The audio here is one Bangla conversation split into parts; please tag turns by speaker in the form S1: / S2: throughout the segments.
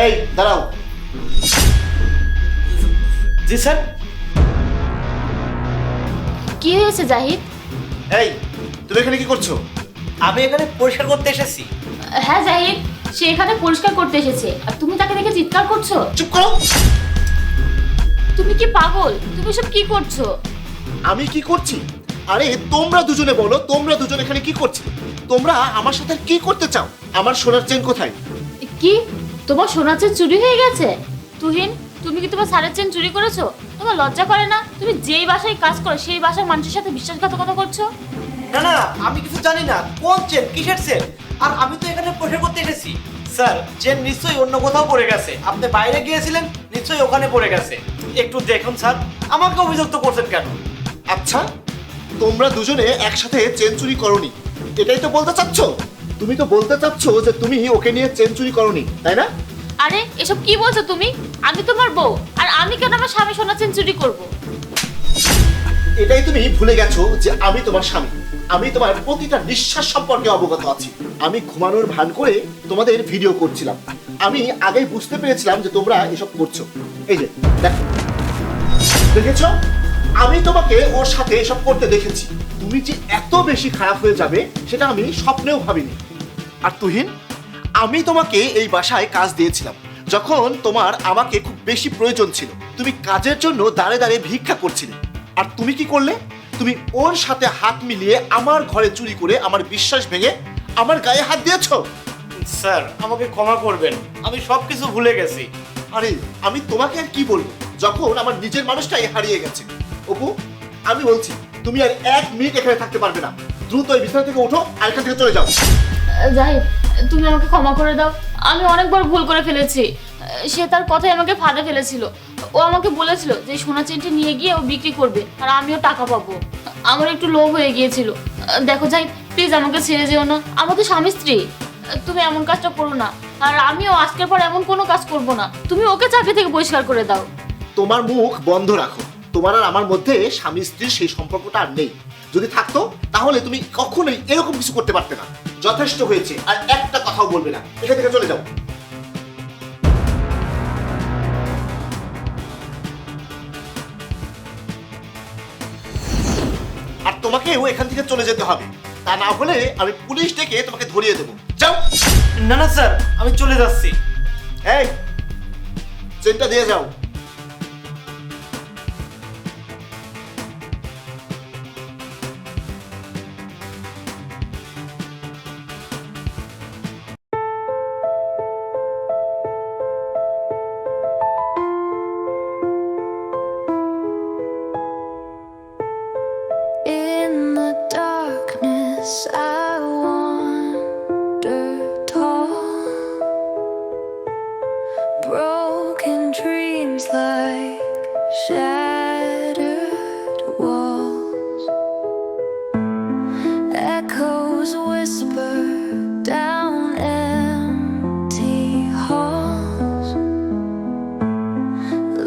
S1: এই দাঁড়াও।
S2: জি স্যার।
S3: কি হয়েছে জাহিদ?
S1: এই তুমি এখানে কি করছো?
S2: আমি এখানে পরিষ্কার করতে এসেছি।
S3: হ্যাঁ জাহিদ, সে এখানে পরিষ্কার করতে এসেছে আর তুমি তাকে দেখে চিৎকার করছো।
S1: চুপ করো।
S3: তুমি কি পাগল? তুমি সব কি করছো?
S1: আমি কি করছি? আরে তোমরা দুজনে বলো, তোমরা দুজন এখানে কি করছো? তোমরা আমার সাথে কি করতে চাও? আমার সোনার চেন কোথায়?
S3: কি তোমার সোনার চেন চুরি হয়ে গেছে? তুহিন, তুমি কি তোমার স্যারের চেন চুরি করেছো? তোমার লজ্জা করে না? তুমি যেই বাসায় কাজ করো সেই বাসার মানুষের সাথে বিশ্বাসঘাতকতা করছো।
S2: না না, আমি কিছু জানি না। কোন চেন, কিসের চেন? আর আমি তো এখানে পরিষ্কার করতে এসেছি। স্যার, চেন নিশ্চয়ই অন্য কোথাও পড়ে গেছে। আপনি বাইরে গিয়েছিলেন, নিশ্চয়ই ওখানে পড়ে গেছে। একটু দেখুন স্যার, আমাকে অভিযুক্ত করছেন কেন?
S1: আচ্ছা, তোমরা দুজনে একসাথে চেন চুরি করোনি, এটাই তো বলতে চাচ্ছ? তুমি তো বলতে চাচ্ছ যে তুমি ওকে নিয়ে চেন চুরি করোনি, তাই না?
S3: আরে এসব কি বলছো তুমি? আমি তোমার বউ, আর আমি কেন আমার স্বামী সোনার চেন চুরি করবো?
S1: এটাই তুমি ভুলে গেছো যে আমি তোমার স্বামী। আমি তোমার প্রতিটা নিঃশ্বাস সম্পর্কে অবগত আছি। আমি ঘুমানোর ভান করে তোমাদের ভিডিও করছিলাম। আমি আগেই বুঝতে পেরেছিলাম যে তোমরা এসব করছো। এই যে দেখো, দেখেছো? আমি তোমাকে ওর সাথে এসব করতে দেখেছি। তুমি যে এত বেশি খারাপ হয়ে যাবে সেটা আমি স্বপ্নেও ভাবিনি। আর তুহিন, আমি তোমাকে এই বাসায় কাজ দিয়েছিলাম যখন তোমার আমাকে খুব বেশি প্রয়োজন ছিল। তুমি কাজের জন্য দাঁড়ে দাঁড়িয়ে ভিক্ষা করছিলে। আর তুমি কি করলে? তুমি ওর সাথে হাত মিলিয়ে আমার ঘরে চুরি করে আমার বিশ্বাস ভেঙে আমার গায়ে হাত দিয়েছো।
S2: স্যার, আমাকে ক্ষমা করবেন, আমি সবকিছু ভুলে গেছি।
S1: আরে আমি তোমাকে আর কি বলবো যখন আমার নিজের মানুষটাই হারিয়ে গেছে। অপু, আমি বলছি তুমি আর 1 মিনিট এখানে থাকতে পারবে না। দ্রুত এই বিছানা থেকে ওঠো আর এখান থেকে চলে যাও।
S3: জাহিদ, তুমি আমাকে ক্ষমা করে দাও। আমি অনেকবার ভুল করে ফেলেছি। সে তার কথাই আমাকে ফাঁদে ফেলেছিল। ও আমাকে বলেছিল যে সোনা চেনটি নিয়ে গিয়ে ও বিক্রি করবে আর আমিও টাকা পাবো। আমার একটু লোভ হয়ে গিয়েছিল। দেখো জাহিদ, প্লিজ আমাকে ছেড়ে যেও না। আমাদের স্বামী স্ত্রী, তুমি এমন কাজটা করো না। আর আমিও আজকের পর এমন কোনো কাজ করব না। তুমি ওকে চাকরি থেকে বহিষ্কার করে দাও।
S1: তোমার মুখ বন্ধ রাখো। তোমার আর আমার মধ্যে স্বামী স্ত্রীর সেই সম্পর্কটা আর নেই। যদি থাকতো তাহলে তুমি কখনোই এরকম কিছু করতে পারতে না। যথেষ্ট হয়েছে, আর একটা কথাও বলবে না। এখান থেকে চলে যাও। আর তোমাকেও এখান থেকে চলে যেতে হবে, তা না হলে আমি পুলিশ ডেকে তোমাকে ধরিয়ে দেবো। যাও।
S2: না না স্যার, আমি চলে যাচ্ছি।
S1: এই চেনটা দিয়ে যাও।
S4: In the darkness, I wander tall. Broken dreams like shattered walls. Echoes whisper down empty halls.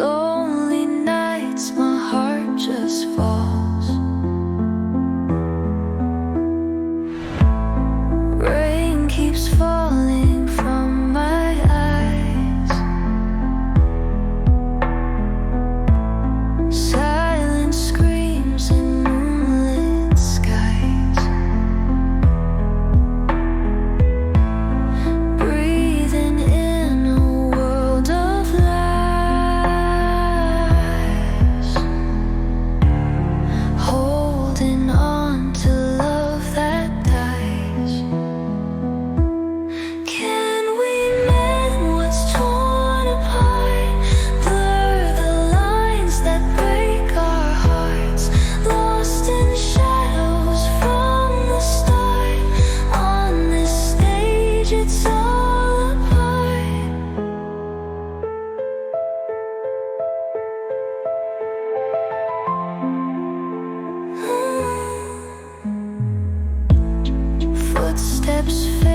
S4: Lonely nights, my heart just falls. Rain keeps falling from my eyes. Silent screams in moonlit skies. Breathing in a world of lies. Holding on to love that dies. Can we mend what's torn apart? Blur the lines that break our hearts. Lost in shadows from the start. On this stage, it's all apart. Footsteps fade.